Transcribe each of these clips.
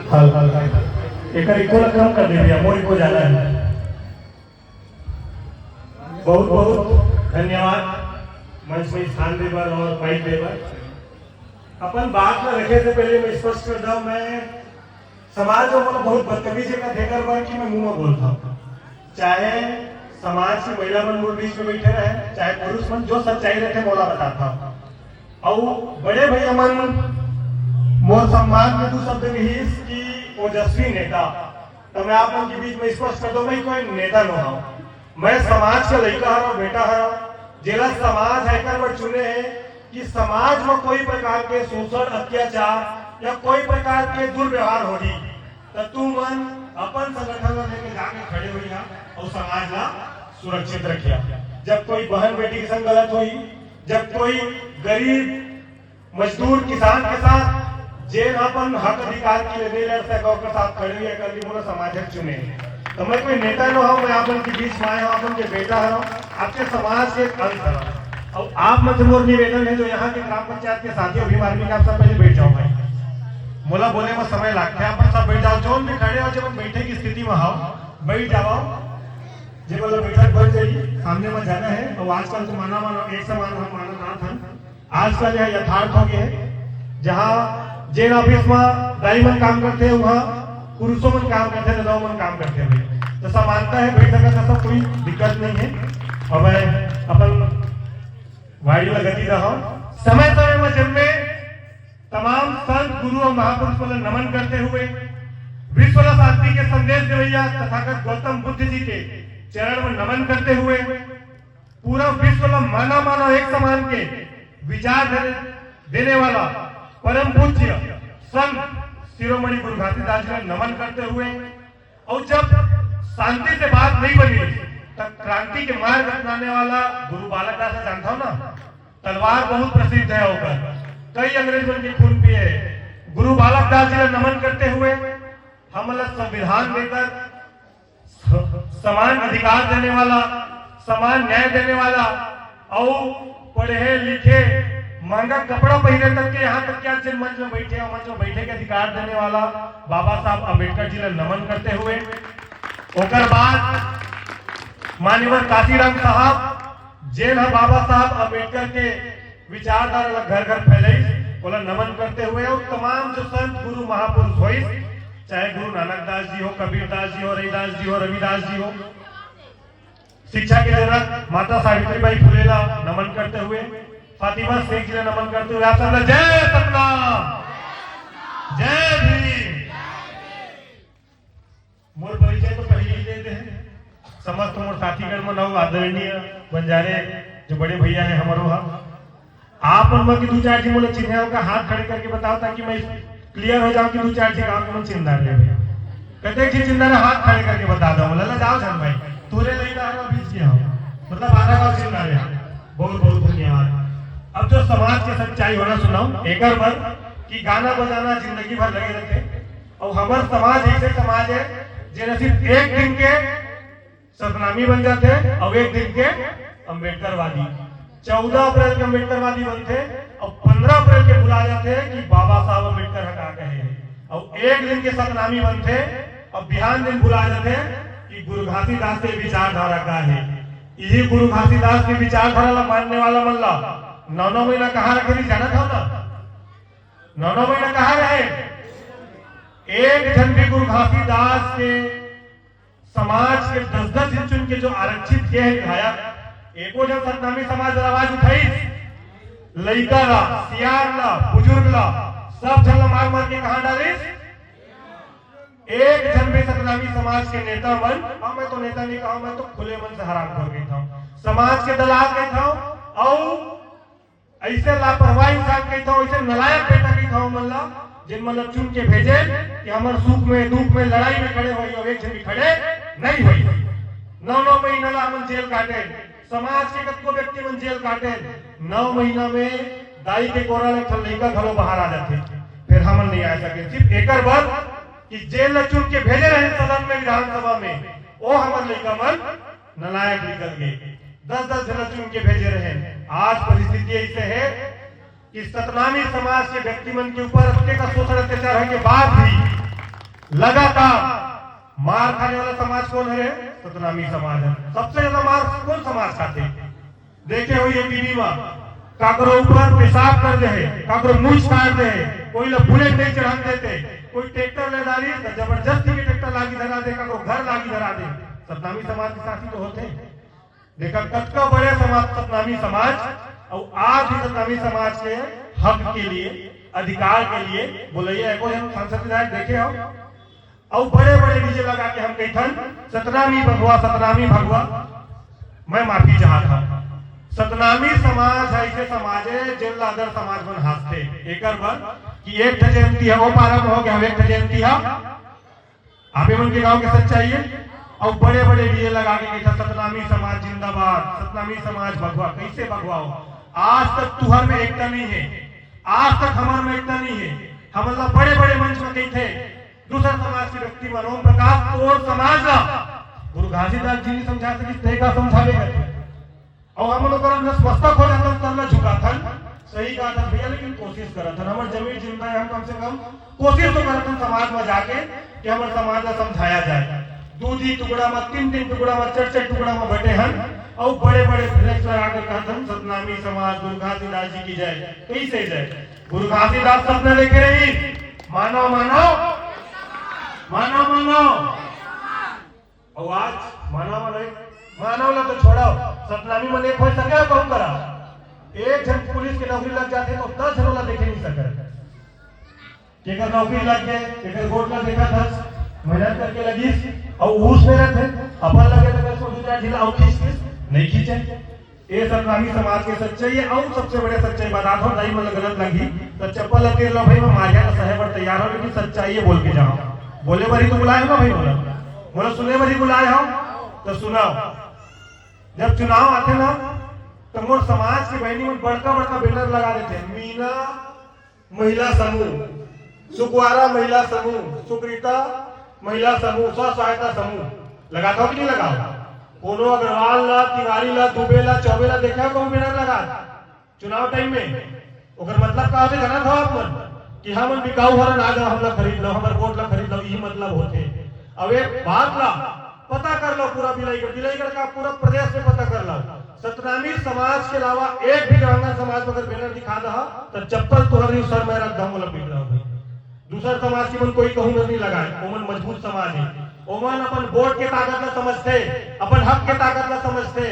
हल हल हल एक इक्वल कम कर दे भैया, मोर को ज्यादा है। बहुत बहुत धन्यवाद मंच में स्थान देवर और माइक देवर। अपन बात में रखे से पहले मैं स्पष्ट कर दूं, मैं समाज में बहुत बदतमीजी का ठेकर बन कि मैं मुंह में बोलता हूँ, चाहे समाज की महिला मन मोर बीच में बैठे रहे, चाहे पुरुष मन, जो सच्चाई रखे मोला बताता हूँ। और बड़े भैया मन मोर सम्मान में दो शब्द कहीस कि ओजस्वी नेता, तो मैं आप लोगों के बीच में स्पष्ट कर दूं, मैं कोई नेता न हूं, मैं समाज का लड़का हूं, बेटा हूं, जिला समाज हैकर पर चुने हैं कि समाज में कोई प्रकार के शोषण, अत्याचार या कोई प्रकार के दुर्व्यवहार हो रही तो तू मन अपन संगठन में लेके जाके खड़े हुई और समाज ला सुरक्षित रखिया। जब कोई बहन बेटी के संग गलत हुई, जब कोई गरीब मजदूर किसान के साथ जेन अपन हक अधिकार के लिए लड़ सके के साथ खड़े हुए कर ली पूरा समाज चुने। तो मैं कोई नेता न हूं, मैं अपन के बीच में आया हूं, अपन के बेटा हूं, आपके समाज के अंत हूं। और आप मुझे मोर निवेदन है जो यहाँ के ग्राम पंचायत के साथियों भी मार्मी के आप सब पहले बैठ जाओ भाई, मोला बोले में समय लगता है, अपन सब बैठ जाओ, जो भी खड़े हो जब बैठे की स्थिति में हो बैठ जाओ, जब मतलब बैठक बन जाइए, सामने में जाना है। और आजकल तो माना एक समान हम माना ना था, आजकल यह यथार्थ हो गया है, जहाँ जेल ऑफिस में दाई मन काम करते हैं वहाँ पुरुषों मन काम करते हैं, मन काम करते हैं, तो समानता है, बैठ सकता सब कोई दिक्कत नहीं है। और मैं अपन वाड़ी में गति रहा समय समय में जन्मे तमाम संत गुरु और महापुरुष को नमन करते हुए विश्व शांति के संदेश देवैया तथागत गौतम बुद्ध जी के चरण में नमन करते हुए पूरा विश्व माना माना एक समान के विचार देने वाला परम पूज्य संत शिरोमणि गुरु घासीदास जी नमन करते हुए, और जब शांति से बात नहीं बनी तब क्रांति के मार्ग अपनाने वाला गुरु बालक दास जानता हो ना, तलवार बहुत प्रसिद्ध है होकर कई अंग्रेजों के खून पिए। गुरु बालक दास जी नमन करते हुए हम संविधान देकर समान अधिकार देने वाला, समान न्याय देने वाला, और पढ़े लिखे महंगा कपड़ा पहने तक के यहाँ तक के आज जिन मंच में बैठे हैं मंच में बैठे के अधिकार देने वाला बाबा साहब अम्बेडकर जी ने नमन करते हुए, ओकर बाद माननीय काशीराम साहब जेल है बाबा साहब अम्बेडकर के विचारधारा घर घर फैले बोला नमन करते हुए, और तमाम जो संत गुरु महापुरुष हो, चाहे गुरु नानक दास जी हो, कबीर दास जी हो, रविदास जी हो, रविदास जी हो, शिक्षा के जनक माता सावित्रीबाई फुले नमन करते हुए, फातिमा शेख जी ने नमन करते हुए आप सब जय सतनाम, जय भीम। मोर परिचय तो पहले ही देते हैं, समस्त मोर साथीगण में नव आदरणीय बंजारे जो बड़े भैया हैं हमारो आप उनमें की दो चार जी मोले चिन्ह का हाथ खड़े करके बताओ ताकि मैं क्लियर हो जाऊं कि दो चार जी काम में चिंता ले कहते कि चिंता ने हाथ खड़े करके बता दो बोला जाओ जान भाई तूरे लेकर आना बीच के हो, मतलब आधा का चिंता ले। बहुत बहुत धन्यवाद। अब जो समाज के सच्चाई होना सुनाओ एक बार कि गाना बजाना जिंदगी भर लगे रहते, और हमारे समाज ऐसे समाज है जिन्हें सिर्फ एक दिन के सतनामी बन जाते और एक दिन के अम्बेडकरवादी, 14 अप्रैल के अम्बेडकरवादी बनते और 15 अप्रैल के भुला जाते कि बाबा साहब अम्बेडकर हटा कहे, और एक दिन के सतनामी बनते और बिहान दिन भुला जाते कि गुरु घासीदास के विचारधारा का है। यही गुरु घासीदास की विचारधारा मानने वाला मल्ला 9 महीना कहाँ रखे थी जाना था ना, 9 महीना कहाँ रहे, एक जन भी गुरु घासीदास के समाज के 10-10 इंच उनके जो आरक्षित किए हैं विधायक, एको जब सतनामी समाज आवाज उठाई, लड़का ला, सियार ला, बुजुर्ग ला, सब जन मार मार के कहा डाली, एक जन भी सतनामी समाज के नेता मन, मैं तो नेता नहीं कहा, मैं तो खुले मन से हराम कर गई था, समाज के दलाल गई था, और ऐसे लापरवाही इंसान कही था, ऐसे नलायक बेटा कही था मल्ला जिन मतलब चुन के भेजे कि हमारे सुख में दुख में लड़ाई में खड़े हुई और एक जन भी खड़े नहीं हुई। 9 महीना ला हम जेल काटे, समाज के कतको व्यक्ति मन जेल काटे, 9 महीना में दाई के कोरा लड़का घरों बाहर आ जाते, फिर हम नहीं आ सके। सिर्फ एक बार कि जेल में चुन के भेजे रहे सदन में विधानसभा में, वो हमारे लड़का मन नलायक निकल गए, 10-10 जन चुन के भेजे रहे। आज परिस्थिति ऐसे है कि सतनामी समाज के व्यक्ति मन के ऊपर हत्या का शोषण अत्याचार के बाद भी लगातार मार खाने वाला समाज कौन है? सतनामी समाज है। सबसे ज्यादा मार कौन समाज खाते? देखे हो ये टीवी में काकरो ऊपर पेशाब कर दे, काकरो मूछ काट दे, कोई लोग बुलेट नहीं चढ़ा देते, कोई ट्रैक्टर ले डाली तो जबरदस्ती के ट्रैक्टर लागी धरा दे, काकरो घर लागी धरा दे। सतनामी समाज के साथी तो होते हैं। देखा कतका बड़े समाज सतनामी समाज, और आज भी सतनामी समाज के हक के लिए, अधिकार के लिए बोलिए। हम सांसद विधायक देखे हो और बड़े बड़े डीजे लगा के हम कहथन सतनामी भगवा, सतनामी भगवा। मैं माफी चाहता हूं। सतनामी समाज ऐसे समाज है जिन अदर समाज मन हंसते एक कि एक जयंती है वो पारम हो गया, एक जयंती है आप उनके गांव के सच्चाई है। और बड़े बड़े डीजे लगा के कहता सतनामी समाज जिंदाबाद, सतनामी समाज भगवा। कैसे भगवा हो? आज तक तुहर में एकता नहीं है, आज तक हमारे में एकता नहीं है। हम अल्लाह बड़े बड़े मंच में कहते दूसरा समाज के व्यक्ति मनोम प्रकाश तोड़ समाज गुरु घासीदास जी ने समझा सके का समझावे और हम लोग मस्तक हो जाता तब झुका था। सही कहा था भैया, लेकिन कोशिश करा था हमारे जमीन जिंदा है, हम कम से कम कोशिश तो करते समाज में जाके कि हमारे समाज का समझाया जाए। दूधी टुकड़ा में, तीन टुकड़ा में, चार टुकड़ा में बटे हन और बड़े बड़े फ्लेक्स लगा कर कहते हैं सतनामी समाज गुरु घासीदास जी की जय। कैसे जय? गुरु घासीदास सपने देखे रही, मानो मानो मानो मानो। और आज मानो मानो मानव ला तो छोड़ो, सतनामी मन एक हो सके कहूं करा। एक जन पुलिस की नौकरी लग जाते तो 10 जनों ला देखे नहीं सके। केकर नौकरी लग गए, केकर वोट ला देखा 10 मेहनत करके लगी और उस में रहते अपन लगे तो कैसे दूसरा जिला और खींच नहीं खींचे। ये सतनामी समाज के सच्चाई है। और सबसे बड़े सच्चाई बता दो, नहीं मतलब गलत लगी तो चप्पल लगे लो भाई, मैं मारिया का सहे पर तैयार हो, लेकिन सच्चाई है बोल के जाओ। बोले भरी तो बुलाए हो भाई, बोला सुने भरी बुलाए हो तो सुनाओ। जब चुनाव आते ना तो मोर समाज की बहनी में बड़का बड़का बैनर लगा देते, मीना महिला समूह, सुकवारा महिला समूह, सुकृता महिला समूह, स्व सहायता समूह। लगाता हो कि नहीं लगाओ? कोनो अग्रवाल ला, तिवारी ला, दुबे ला, चौबे ला देखा कौन बैनर लगा चुनाव टाइम में? ओकर मतलब का होते जाना था आप मन कि हम बिकाऊ हर ना जाओ, हम ला खरीद लो, हमारे वोट ला खरीद लो, यही मतलब होते। अब एक बात ला पता कर लो, पूरा बिलाईगढ़ का पूरा प्रदेश में पता कर लो। सतनामी समाज के अलावा एक भी ग्रामीण समाज में अगर बैनर दिखा दहा तो चप्पल तुहरी सर में रख दूंगा पीट रहा हूं। दूसरा समाज की मन कोई कहूं नहीं लगाए, ओमन मजबूत समाज है। ओमन अपन वोट के ताकत ला समझते, अपन हक के ताकत ला समझते।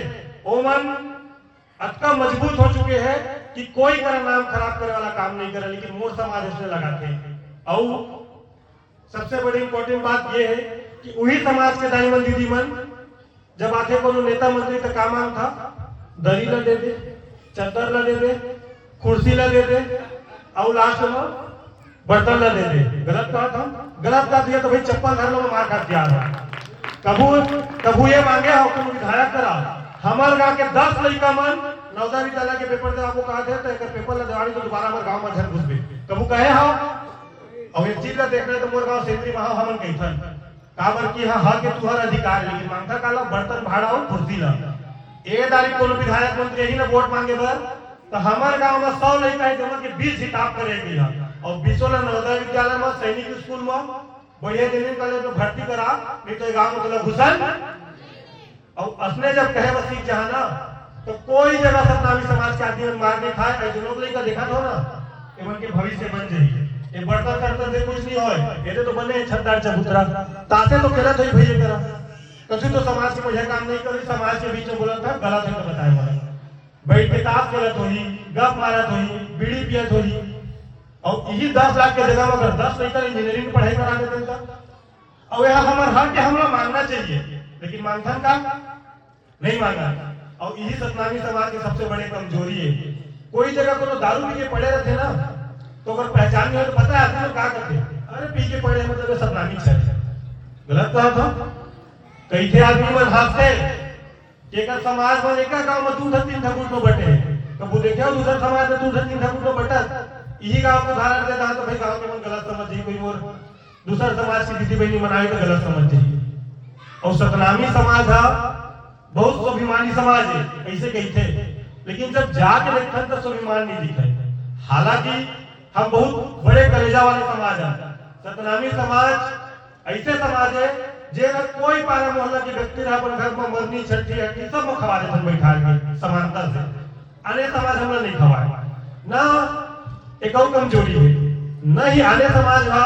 ओमन अतका मजबूत हो चुके हैं कि कोई का नाम खराब करने वाला काम नहीं करे, लेकिन मोर समाज उसने लगाते। और सबसे बड़ी इंपॉर्टेंट बात यह है कि वही समाज के दाईमन दीदी मन जब आते को नेता मंत्री का काम था, दरी ला दे दे, चद्दर ला दे दे, कुर्सी ला दे दे और लास्ट में बर्तन ला दे दे। गलत कहा था? गलत कहा दिया तो भाई चप्पल घर लो मार खाते आ रहा। कबू ये मांगे हो तुम विधायक करा हमारे गांव के 10 लड़का मन नवोदय विद्यालय के पेपर दे आपको कहा थे तो पेपर ला देवानी तो दोबारा हमारे गांव में झन घुस गए। कबू कहे हो और एक चीज का देखना है तो मोर गांव सेंद्री महा हमन कहथन काबर की हक के तुहर अधिकार, लेकिन मांगता काला बर्तन भाड़ा और कुर्सी ला। ए दारी कोनो विधायक मंत्री यही ना वोट मांगे बर तो हमारे गांव में 100 लड़का है जमा के 20 हिसाब करेगी और 20 ला नवोदय विद्यालय में, सैनिक स्कूल में बढ़िया इंजीनियरिंग कॉलेज में भर्ती करा, नहीं तो गांव में तो घुसन। और असने जब कहे बस सीख जहां ना तो कोई जगह सतनामी समाज के आदमी मार नहीं खाए। ऐसे लोग लड़का देखा था ना एवं के भविष्य बन जाइए। ये बर्तन करतन से कुछ नहीं होए, ये तो बने छतदार चबूतरा तासे तो खेला तो ही भैया करा कभी तो समाज के मुझे काम नहीं करी। समाज के बीच में बोला था गलत है तो बताए बोला बैठ के ताश खेलत होई, गप मारत होई, बीड़ी पियत होई और यही 10 लाख के जगह में अगर 10 लड़का इंजीनियरिंग की पढ़ाई करा देते तो और यह हमारे हक के हमला मांगना चाहिए, लेकिन मांगथन का नहीं मांगा। और यही सतनामी समाज की सबसे बड़ी कमजोरी है। कोई जगह को दारू पी के पड़े रहते ना तो अगर पहचान नहीं हो तो पता है आदमी लोग क्या करते, अरे पी के पड़े मतलब सतनामी छे। गलत कहा था? कई थे आदमी मन हंसते कि एक समाज में एक गांव में 2-3 ठाकुर तो बटे, कबू देखा दूसरा समाज में 2-3 ठाकुर तो बटत। यही गांव को उदाहरण देता तो भाई गांव के मन गलत समझ जाइए, कोई और दूसरा समाज की दीदी बहनी मनाई तो गलत समझ जाइए। और सतनामी समाज है बहुत स्वाभिमानी समाज है ऐसे कही थे, लेकिन जब जाके देखा तो स्वाभिमान नहीं दिखा। हालांकि हम बहुत बड़े कलेजा वाले समाज हैं। सतनामी समाज ऐसे समाज है जेला कोई पारा मोहल्ला के व्यक्ति रहा अपन घर में मरनी छठी हट्टी सब में खवा देते बैठा के समानता से। आने समाज हमरा नहीं खवाए ना एक और कमजोरी है नहीं आने समाज हा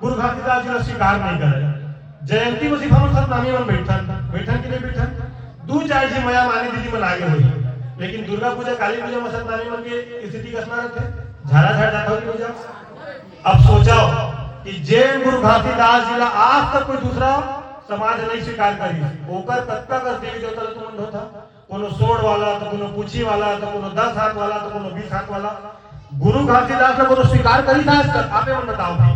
गुरु घासीदास जी ने स्वीकार नहीं करे। जयंती में सिर्फ हम सब नामी मन बैठन के लिए बैठन दू चार जी मया मानी दीदी मन आगे हुई, लेकिन दुर्गा पूजा काली पूजा में सब नामी मन की स्थिति कसना रहते झाड़ा झाड़ जाता हो पूजा। अब सोचाओ कि जैन गुरु घासीदास जी आज तक कोई दूसरा समाज नहीं स्वीकार करी ओकर कत्ता कर देवी देवता तो मन होता कोनो सोड़ वाला तो कोनो पूछी वाला तो कोनो 10 हाथ वाला तो कोनो 20 हाथ वाला गुरु घासीदास ने कोनो स्वीकार करी था आज तक आपे मन बताओ भाई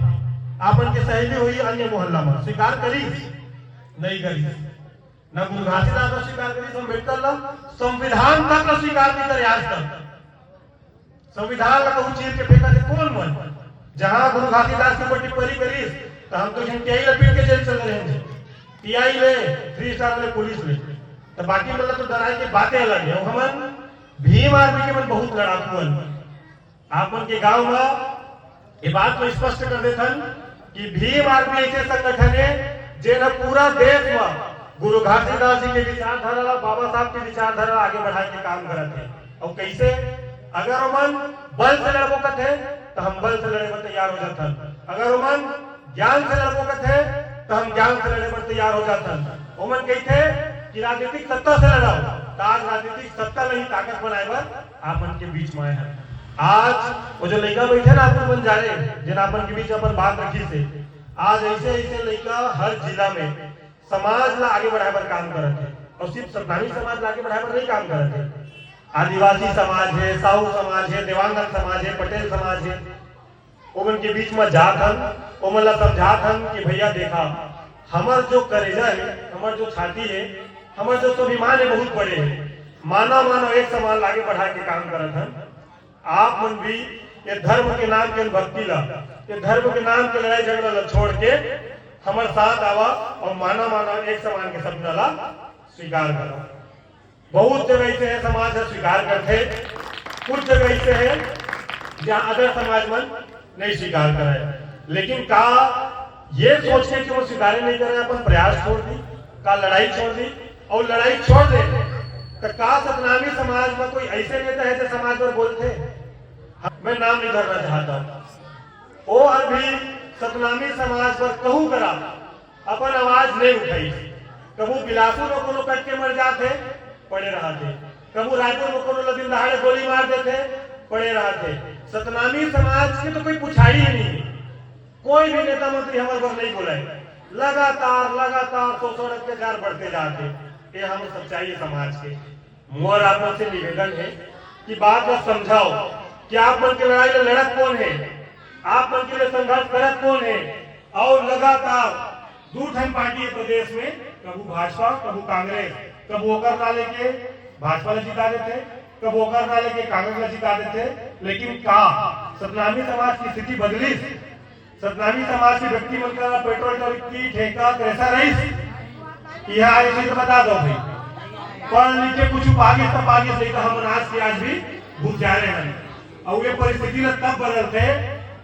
आपन के सहेली हुई अन्य मोहल्ला में स्वीकार करी नहीं करी ना गुरु घासीदास ने स्वीकार करी अम्बेडकर ला संविधान तक न स्वीकार नहीं करे आज तक। संविधान ला कहूं चीर के फेंका दे कौन मन जहां गुरु घासीदास की टिप्पणी करी तो हम तो टीआई लपेट के जेल चल रहे हैं टीआई ले 3 स्टार ले पुलिस ले तो बाकी मतलब तो डराए के बातें अलग है। हमन भीम आर्मी के मन बहुत लड़ाकू आपन के गांव में ये बात को स्पष्ट कर देथन कि भीम आर्मी ऐसे संगठन है जेना पूरा देश में गुरु घासीदास जी के विचारधारा बाबा साहब के विचारधारा आगे बढ़ाने के काम करते हैं। और कैसे अगर हमन बल से लड़बोकत है तो हम बल से लड़े पर तैयार हो जाता अगर हमन ज्ञान से लड़बोकत है तो हम ज्ञान से लड़े पर तैयार हो जाता हमन कहते कि राजनीतिक सत्ता से लड़ाओ तो आज राजनीतिक सत्ता नहीं ताकत बनाए पर आपन के बीच में आए हैं। आज वो जो लड़का बैठे ना अपन बन जा रहे जिन अपन के बीच अपन बात रखी से आज ऐसे ऐसे लड़का हर जिला में समाज ला आगे बढ़ाए पर काम करते हैं और सिर्फ सत्तानी समाज ला आगे बढ़ाए पर नहीं काम करते हैं। आदिवासी समाज है साहू समाज है देवांगन समाज है पटेल समाज है ओमन के बीच में जात हन ओमन ला समझात हन कि भैया देखा हमार जो करेजा है हमार जो छाती है हमार जो स्वाभिमान है बहुत बड़े है मानव एक समान लागे बढ़ा के काम करत हन। आप मन भी ये धर्म के नाम के भक्ति ला ये धर्म के नाम के लड़ाई झगड़ा ला छोड़ के हमारे साथ आवा और मानव एक समान के शब्द ला स्वीकार करो। बहुत जगह ऐसे है समाज स्वीकार करते कुछ जगह ऐसे है जहाँ अदर समाज मन नहीं स्वीकार करे लेकिन का ये सोच के कि वो स्वीकार नहीं करे अपन प्रयास छोड़ दी का लड़ाई छोड़ दी और लड़ाई छोड़ दे तो का सतनामी समाज में कोई ऐसे नेता है जो समाज पर बोलते मैं नाम नहीं धरना चाहता वो अभी सतनामी समाज पर कहूं करा अपन आवाज नहीं उठाई कबू बिलासपुर में कोनो कट के मर जाते पड़े रहा थे कबू रायपुर में कोनो दिन दहाड़े गोली मार देते पड़े रहा थे। सतनामी समाज की तो कोई पुछाई ही नहीं कोई भी नेता मंत्री हमारे पर नहीं बोला लगातार शोषण अत्याचार बढ़ते जाते ये हम सच्चाई है समाज के। मोर आप से निवेदन है कि बात को समझाओ कि आप मन के लड़ाई में लड़त कौन है आप मन के लिए संघर्ष करत कौन है और लगातार दूठन पार्टी है प्रदेश में कबू भाजपा कबू कांग्रेस कबू होकर ना लेके भाजपा ने जिता देते कबू होकर ना लेके कांग्रेस ने जिता देते लेकिन का सतनामी समाज की स्थिति बदली सतनामी समाज के व्यक्ति बनकर पेट्रोल की ठेका कैसा रही यहाँ ऐसे तो बता दो भाई पढ़ लिखे कुछ पागे सब आगे से हम आज भी भूल जा रहे हैं और ये परिस्थिति ने तब बदलते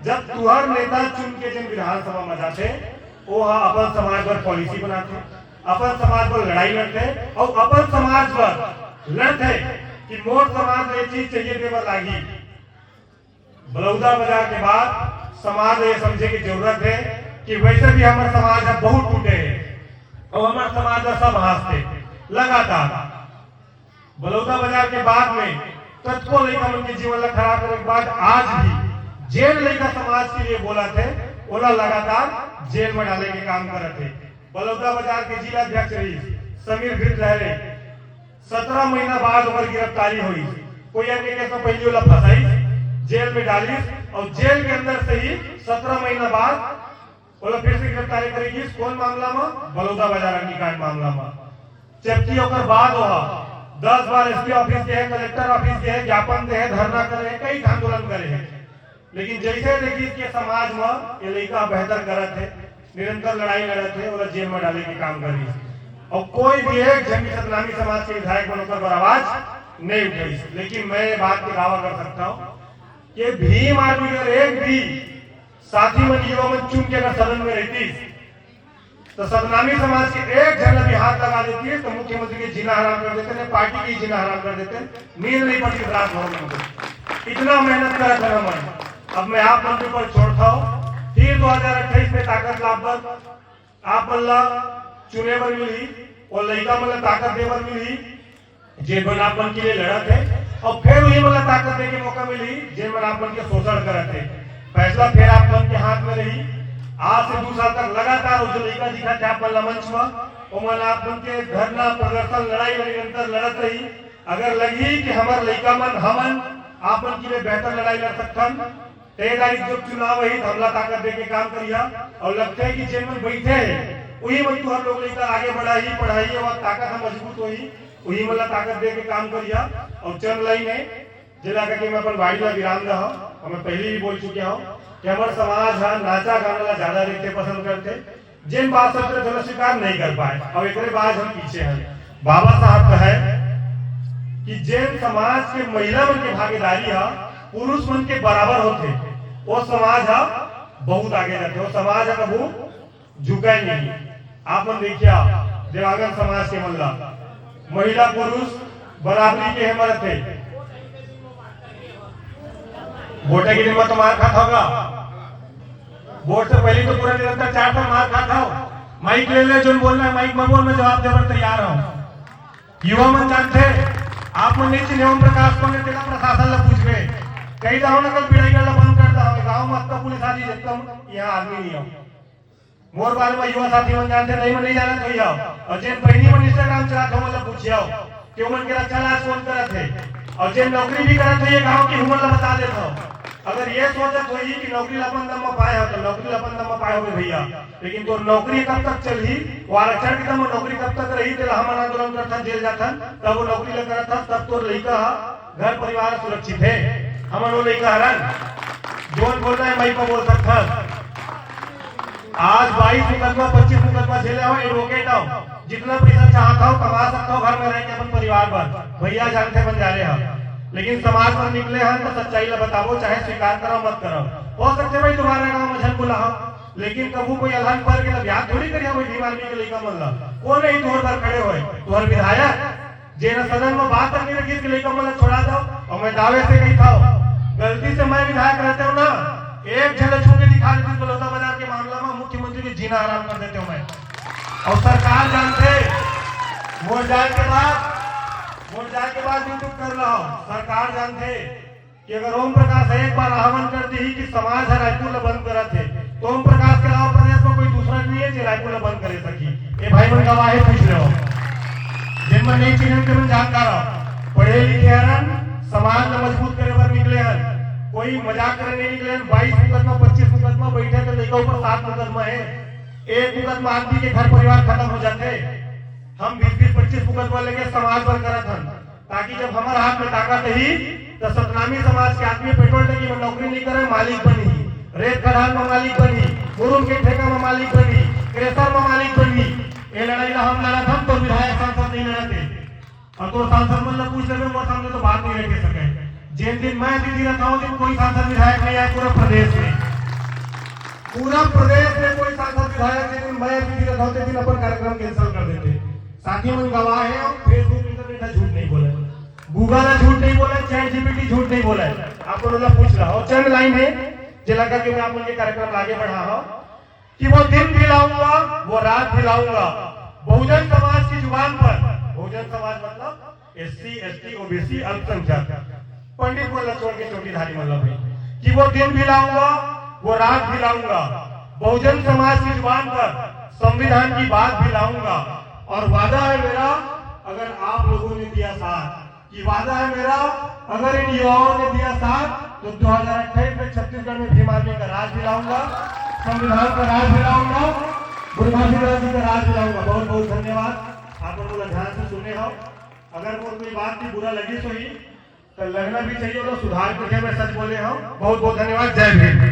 जब तुहर नेता चुन के जिन विधानसभा में जाते वो अपन समाज पर पॉलिसी बनाते अपन समाज पर लड़ाई लड़ते और अपन समाज पर लड़ते कि मोर समाज ये चीज चाहिए देवर लागी। बलौदा बाजार के बाद समाज ये समझे की जरूरत है कि वैसे भी हमारे समाज है बहुत टूटे हैं और हमारे समाज में सब हंसते लगातार बलौदा बाजार के बाद में तत्को लेकर उनके जीवन ला खराब करने के बाद आज भी जेल लेकर समाज के लिए बोला थे ओला लगातार जेल में डाले के काम कर रहे थे। बलौदा बाजार के जिला अध्यक्ष रही समीर भीट रहे 17 महीना बाद उनकी गिरफ्तारी हुई कोई अन्य केस में पहली वाला फंसाई जेल में डाली और जेल के अंदर से ही 17 महीना बाद बोला फिर से गिरफ्तारी करेगी कौन मामला में बलौदा बाजार अग्निकांड मामला में जबकि ओकर बाद हुआ 10 बार एसपी ऑफिस के कलेक्टर ऑफिस के ज्ञापन दे धरना करे कई आंदोलन करे हैं लेकिन जैसे देखिए कि समाज में ये लड़का बेहतर करत है निरंतर लड़ाई लड़त है और जेल में डाले के काम करी और कोई भी एक जंगी सतनामी समाज के विधायक बनकर पर आवाज नहीं उठाई। लेकिन मैं बात की दावा कर सकता हूँ कि भीम आर्मी अगर एक भी साथी मन युवा मन चुन के अगर सदन में रहती तो सतनामी समाज के एक जन भी हाथ लगा देती है तो मुख्यमंत्री की जीना हराम कर देते हैं, पार्टी की जीना हराम कर देते हैं, नींद नहीं पड़ती रात भर। इतना मेहनत करा था मैं। अब मैं आप मंत्री पर छोड़ता हूँ। फिर 2028 में ताकत लाभर आप मल्ला चुने पर मिली और लड़का मतलब ताकत देवर मिली जेल बनापन के लिए लड़ा थे और फिर वही मतलब ताकत देने के मौका मिली जेल बनापन के शोषण करे थे। फैसला फिर आप के हाथ में रही। आज से 2 साल तक लगातार जो लड़का दिखा था आप मंच में और आप के धरना प्रदर्शन लड़ाई निरंतर लड़त रही। अगर लगी कि हमारे लड़का मन हमन आपन के लिए बेहतर लड़ाई लड़ सकन 13 तारीख जो चुनाव है हमला ताकत दे के काम करिया और लगता है कि जेल में बैठे वही मन हम लोग लेकर आगे बढ़ाई पढ़ाई और ताकत हम मजबूत हुई वही मतलब ताकत दे के काम करिया। और चल रही है जिला का कि मैं अपन बाड़ी में विराम रहा और मैं पहले भी बोल चुका हूँ कि हमारे समाज है नाचा गाना ज्यादा देखते पसंद करते जिन बात सब जन स्वीकार नहीं कर पाए और एक बाद हम पीछे हैं। बाबा साहब का है कि जिन समाज के महिला मन के भागीदारी है पुरुष मन के बराबर होते वो समाज है बहुत आगे जाते वो समाज है कबू झुका नहीं। आप मन देखिए देवांगन समाज के मल्ला महिला पुरुष बराबरी के हिम्मत थे। वोटे के दिन में तो मार खाता होगा। वोट से पहले तो पूरा निरंतर 4 साल मार खाता हो। माइक ले ले जो बोलना है माइक में बोल मैं जवाब देने तैयार हूँ। युवा मन जानते आप मन नहीं चिन्ह ओम प्रकाश को ने जिला प्रशासन से पूछ गए कई दाव नकल पिड़ाई करना बंद करता हो गांव में आपका पुलिस आदि जब यहाँ आदमी नहीं हो। मोर बारे में युवा साथी मन जानते नहीं जाना तो जाओ और जिन पहली मन इंस्टाग्राम चलाते हो मतलब पूछियो कि उमन के अच्छा लाज कौन करत है और जिन नौकरी भी करत है ये गांव की उमर ला बता देता हो। अगर ये सोचत होई कि नौकरी अपन दम में पाए हो तो नौकरी अपन दम में पाए हो भैया लेकिन तो नौकरी कब तक चली वो आरक्षण की दम नौकरी कब तक रही तो हम आंदोलन करता जेल जाता तब वो नौकरी लग रहा था तब तो लड़का घर परिवार सुरक्षित है। हम वो लड़का हरण जोन बोल रहे हैं मई को बोल सकता आज 22 मुकदमा 25 मुकदमा झेले हो एडवोकेट हो जितना पैसा चाहता हो कमा सकता हो घर में रह के अपन परिवार पर भैया जानते बन जा रहे हैं लेकिन समाज पर निकले हैं तो सच्चाई ला बताओ चाहे स्वीकार करो मत करो। हो सकते भाई तुम्हारे गांव में झन बुला लेकिन कबू कोई अलहन पर के याद थोड़ी करिया कोई भीम आदमी के लइका मन ला को नहीं तोहर पर खड़े होए तोहर विधायक जे न सदन में बात करके रखी के लइका मन छोड़ा दो और मैं दावे से कही था गलती से मैं विधायक रहते हो ना एक झलक छू के दिखा देती बलौदा बाजार के मामला में मुख्यमंत्री की जीना आराम कर देते हो मैं और सरकार जानते वोट जाए के बाद यूट्यूब कर रहा हूं सरकार जानते कि अगर ओम प्रकाश एक बार आह्वान कर दी कि समाज है रायपुर बंद करा थे तो ओम प्रकाश के अलावा प्रदेश में कोई दूसरा नहीं है जो रायपुर बंद करे सकी। ये भाई मन गवाही पूछ रहे हो जिन में नहीं चिन्ह के जानकार हो पढ़े लिखे हन समाज में मजबूत करे पर निकले हन कोई मजाक करने नहीं निकले 22 मुकदमा 25 मुकदमा बैठे तो लेकर ऊपर 7 मुकदमा है एक मुकदमा आदमी के घर परिवार खत्म हो जाते हम 20-25 मुकदमा लेके समाज पर करत हन ताकि जब हमारे हाथ में ताकत ही तो सतनामी समाज के आदमी पेट्रोल टंकी में नौकरी नहीं करे मालिक बनी रेत खदान में मालिक बनी मुरुम के ठेका में मालिक बनी क्रेशर में मालिक बनी। ये लड़ाई हम लड़ा था तो विधायक सांसद नहीं लड़ते और तो सांसद मतलब पूछ ले वो सामने तो बात नहीं रख सके जिन दिन मैं दीदी रहता हूँ दिन कोई सांसद विधायक नहीं आया पूरा प्रदेश में कोई सांसद विधायक जिन दिन मैं दीदी रहता हूँ दिन अपन कार्यक्रम कैंसिल कर देते। साथी मन गवाह है और फेसबुक इंटरनेट झूठ नहीं बोले गूगल झूठ नहीं बोले चैट जीपीटी झूठ नहीं बोले आपको मतलब पूछ रहा और चंद लाइन है जिला का कि मैं आप उनके कार्यक्रम आगे बढ़ा हूं कि वो दिन भी लाऊंगा वो रात भी लाऊंगा बहुजन समाज की जुबान पर बहुजन समाज मतलब एससी एसटी ओबीसी अल्पसंख्यक पंडित बोला छोड़ के चौकीधारी मतलब है कि वो दिन भी लाऊंगा वो रात भी लाऊंगा बहुजन समाज की जुबान पर संविधान की बात भी लाऊंगा और वादा है मेरा अगर आप लोगों ने दिया साथ कि वादा है मेरा अगर इन युवाओं ने दिया साथ तो 2028 में छत्तीसगढ़ में भीम आर्मी का राज दिलाऊंगा संविधान का राज दिलाऊंगा बुरभाषी जी का राज दिलाऊंगा। बहुत बहुत धन्यवाद आप लोग ध्यान से सुने हो अगर कोई बात भी बुरा लगी तो ही तो लगना भी चाहिए तो सुधार करके मैं सच बोले हो। बहुत बहुत धन्यवाद। जय भीम।